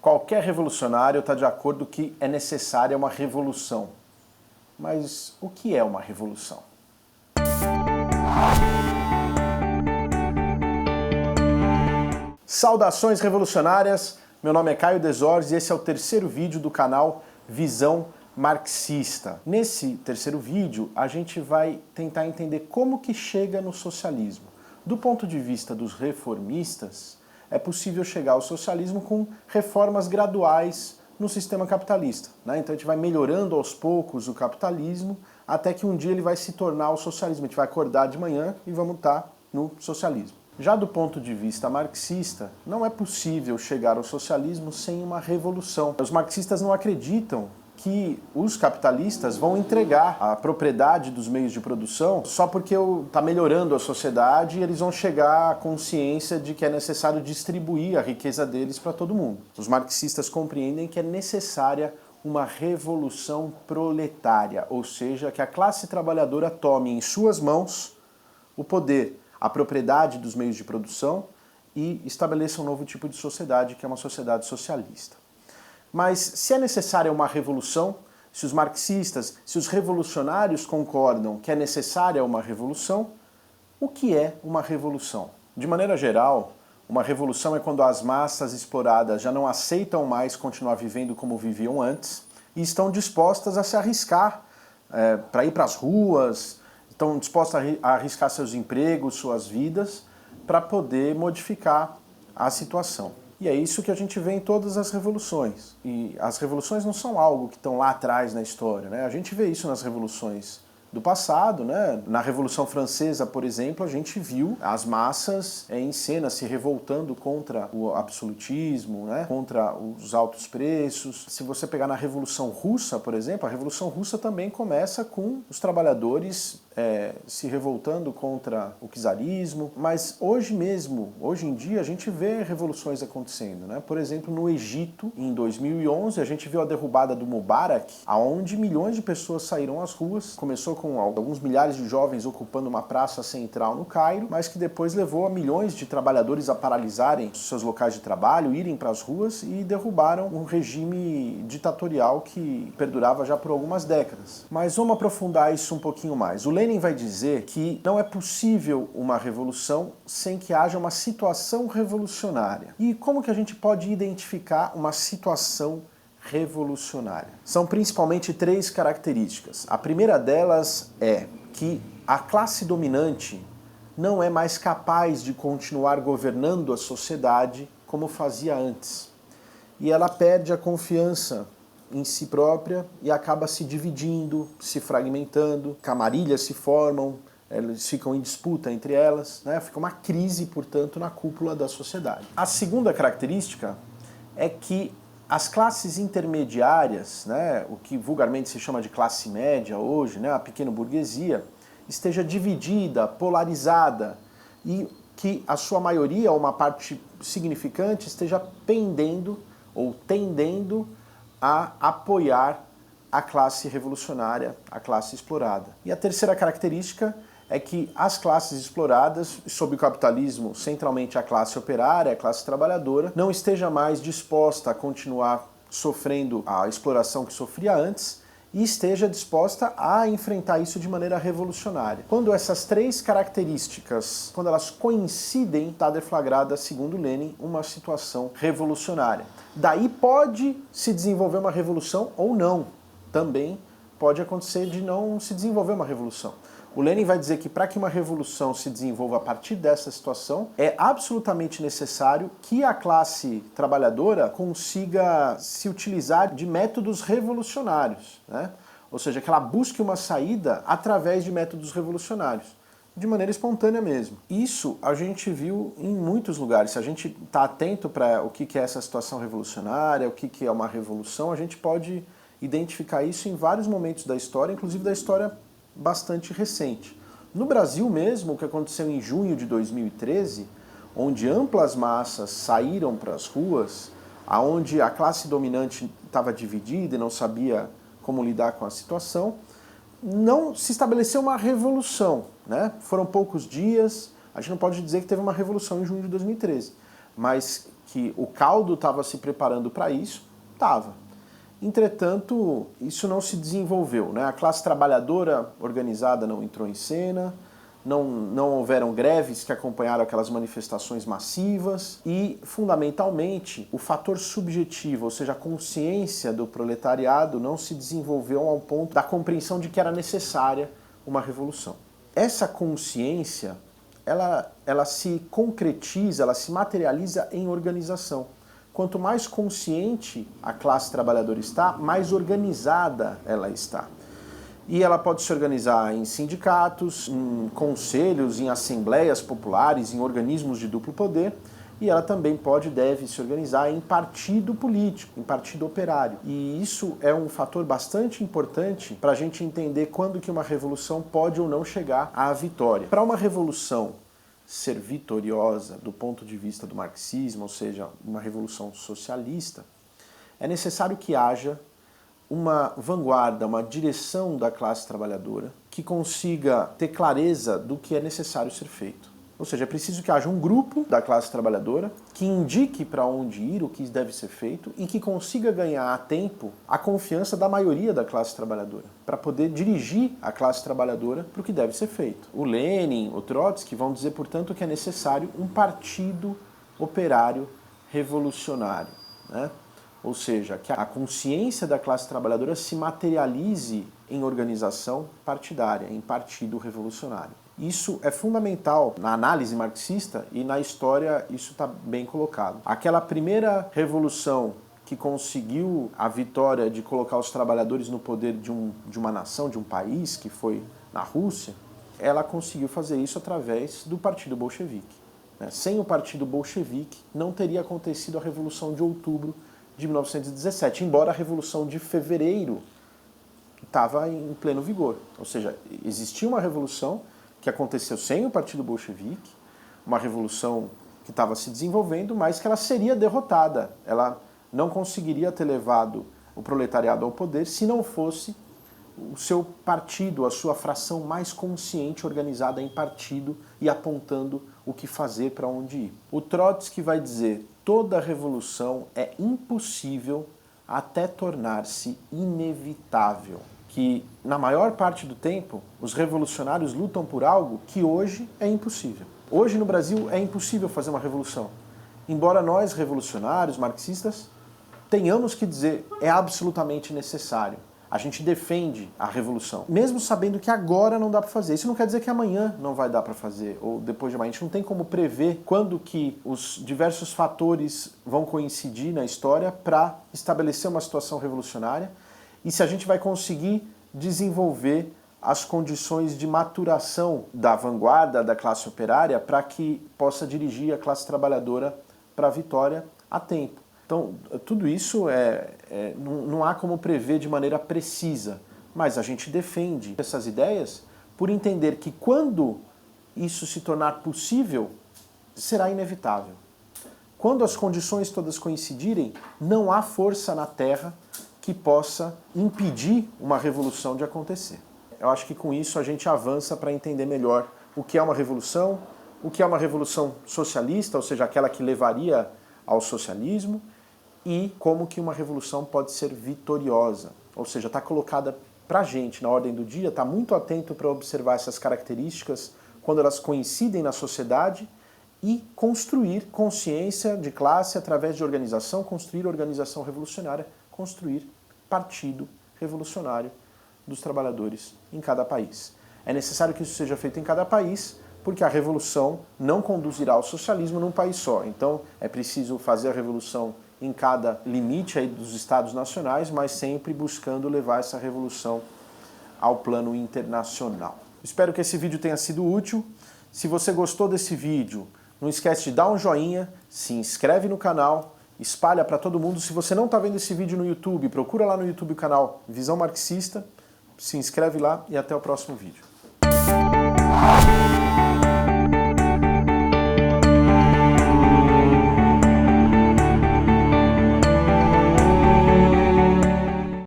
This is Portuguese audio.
Qualquer revolucionário está de acordo que é necessária uma revolução. Mas o que é uma revolução? Saudações revolucionárias, meu nome é Caio Desores e esse é o terceiro vídeo do canal Visão Marxista. Nesse terceiro vídeo a gente vai tentar entender como que chega no socialismo. Do ponto de vista dos reformistas, é possível chegar ao socialismo com reformas graduais no sistema capitalista, né? Então a gente vai melhorando aos poucos o capitalismo até que um dia ele vai se tornar o socialismo. A gente vai acordar de manhã e vamos estar no socialismo. Já do ponto de vista marxista, não é possível chegar ao socialismo sem uma revolução. Os marxistas não acreditam que os capitalistas vão entregar a propriedade dos meios de produção só porque está melhorando a sociedade e eles vão chegar à consciência de que é necessário distribuir a riqueza deles para todo mundo. Os marxistas compreendem que é necessária uma revolução proletária, ou seja, que a classe trabalhadora tome em suas mãos o poder, a propriedade dos meios de produção e estabeleça um novo tipo de sociedade, que é uma sociedade socialista. Mas se é necessária uma revolução, se os marxistas, se os revolucionários concordam que é necessária uma revolução, o que é uma revolução? De maneira geral, uma revolução é quando as massas exploradas já não aceitam mais continuar vivendo como viviam antes e estão dispostas a se arriscar para ir para as ruas, estão dispostas a arriscar seus empregos, suas vidas, para poder modificar a situação. E é isso que a gente vê em todas as revoluções. E as revoluções não são algo que estão lá atrás na história, né? A gente vê isso nas revoluções do passado, né? Na Revolução Francesa, por exemplo, a gente viu as massas em cena se revoltando contra o absolutismo, né? Contra os altos preços. Se você pegar na Revolução Russa, por exemplo, a Revolução Russa também começa com os trabalhadores se revoltando contra o czarismo, mas hoje mesmo, hoje em dia, a gente vê revoluções acontecendo, né? Por exemplo, no Egito, em 2011, a gente viu a derrubada do Mubarak, onde milhões de pessoas saíram às ruas. Começou com alguns milhares de jovens ocupando uma praça central no Cairo, mas que depois levou a milhões de trabalhadores a paralisarem seus locais de trabalho, irem para as ruas e derrubaram um regime ditatorial que perdurava já por algumas décadas. Mas vamos aprofundar isso um pouquinho mais. O Lenin vai dizer que não é possível uma revolução sem que haja uma situação revolucionária. E como que a gente pode identificar uma situação revolucionária? São principalmente três características. A primeira delas é que a classe dominante não é mais capaz de continuar governando a sociedade como fazia antes. E ela perde a confiança em si própria e acaba se dividindo, se fragmentando, camarilhas se formam, elas ficam em disputa entre elas, né? Fica uma crise, portanto, na cúpula da sociedade. A segunda característica é que as classes intermediárias, né, o que vulgarmente se chama de classe média hoje, né, a pequena burguesia, esteja dividida, polarizada e que a sua maioria, ou uma parte significante, esteja pendendo ou tendendo a apoiar a classe revolucionária, a classe explorada. E a terceira característica é que as classes exploradas, sob o capitalismo, centralmente a classe operária, a classe trabalhadora, não esteja mais disposta a continuar sofrendo a exploração que sofria antes e esteja disposta a enfrentar isso de maneira revolucionária. Quando essas três características, quando elas coincidem, está deflagrada, segundo Lenin, uma situação revolucionária. Daí pode se desenvolver uma revolução ou não. Também pode acontecer de não se desenvolver uma revolução. O Lenin vai dizer que para que uma revolução se desenvolva a partir dessa situação, é absolutamente necessário que a classe trabalhadora consiga se utilizar de métodos revolucionários, né? Ou seja, que ela busque uma saída através de métodos revolucionários, de maneira espontânea mesmo. Isso a gente viu em muitos lugares. Se a gente está atento para o que é essa situação revolucionária, o que é uma revolução, a gente pode identificar isso em vários momentos da história, inclusive da história bastante recente. No Brasil mesmo, o que aconteceu em junho de 2013, onde amplas massas saíram para as ruas, onde a classe dominante estava dividida e não sabia como lidar com a situação, não se estabeleceu uma revolução, né? Foram poucos dias, a gente não pode dizer que teve uma revolução em junho de 2013, mas que o caldo estava se preparando para isso, estava. Entretanto, isso não se desenvolveu, né? A classe trabalhadora organizada não entrou em cena, não houveram greves que acompanharam aquelas manifestações massivas e, fundamentalmente, o fator subjetivo, ou seja, a consciência do proletariado não se desenvolveu ao ponto da compreensão de que era necessária uma revolução. Essa consciência, ela se concretiza, ela se materializa em organização. Quanto mais consciente a classe trabalhadora está, mais organizada ela está. E ela pode se organizar em sindicatos, em conselhos, em assembleias populares, em organismos de duplo poder, e ela também pode e deve se organizar em partido político, em partido operário. E isso é um fator bastante importante para a gente entender quando que uma revolução pode ou não chegar à vitória. Para uma revolução ser vitoriosa do ponto de vista do marxismo, ou seja, uma revolução socialista, é necessário que haja uma vanguarda, uma direção da classe trabalhadora que consiga ter clareza do que é necessário ser feito. Ou seja, é preciso que haja um grupo da classe trabalhadora que indique para onde ir, o que deve ser feito e que consiga ganhar a tempo a confiança da maioria da classe trabalhadora, para poder dirigir a classe trabalhadora para o que deve ser feito. O Lenin, o Trotsky vão dizer, portanto, que é necessário um partido operário revolucionário, né? Ou seja, que a consciência da classe trabalhadora se materialize em organização partidária, em partido revolucionário. Isso é fundamental na análise marxista e na história isso está bem colocado. Aquela primeira revolução que conseguiu a vitória de colocar os trabalhadores no poder de uma nação, de um país, que foi na Rússia, ela conseguiu fazer isso através do Partido Bolchevique. Sem o Partido Bolchevique não teria acontecido a Revolução de Outubro de 1917, embora a Revolução de Fevereiro estava em pleno vigor. Ou seja, existia uma revolução que aconteceu sem o Partido Bolchevique, uma revolução que estava se desenvolvendo, mas que ela seria derrotada. Ela não conseguiria ter levado o proletariado ao poder se não fosse o seu partido, a sua fração mais consciente, organizada em partido e apontando o que fazer, para onde ir. O Trotsky vai dizer: toda revolução é impossível até tornar-se inevitável. Que, na maior parte do tempo, os revolucionários lutam por algo que hoje é impossível. Hoje, no Brasil, é impossível fazer uma revolução. Embora nós, revolucionários, marxistas, tenhamos que dizer é absolutamente necessário. A gente defende a revolução, mesmo sabendo que agora não dá para fazer. Isso não quer dizer que amanhã não vai dar para fazer, ou depois de amanhã. A gente não tem como prever quando que os diversos fatores vão coincidir na história para estabelecer uma situação revolucionária e se a gente vai conseguir desenvolver as condições de maturação da vanguarda da classe operária para que possa dirigir a classe trabalhadora para a vitória a tempo. Então, tudo isso não há como prever de maneira precisa, mas a gente defende essas ideias por entender que quando isso se tornar possível, será inevitável. Quando as condições todas coincidirem, não há força na Terra que possa impedir uma revolução de acontecer. Eu acho que com isso a gente avança para entender melhor o que é uma revolução socialista, ou seja, aquela que levaria ao socialismo, e como que uma revolução pode ser vitoriosa. Ou seja, está colocada para a gente na ordem do dia, está muito atento para observar essas características quando elas coincidem na sociedade e construir consciência de classe através de organização, construir organização revolucionária, construir partido revolucionário dos trabalhadores em cada país. É necessário que isso seja feito em cada país, porque a revolução não conduzirá ao socialismo num país só. Então é preciso fazer a revolução em cada limite aí dos estados nacionais, mas sempre buscando levar essa revolução ao plano internacional. Espero que esse vídeo tenha sido útil. Se você gostou desse vídeo, não esquece de dar um joinha, se inscreve no canal, espalha para todo mundo. Se você não está vendo esse vídeo no YouTube, procura lá no YouTube o canal Visão Marxista, se inscreve lá e até o próximo vídeo.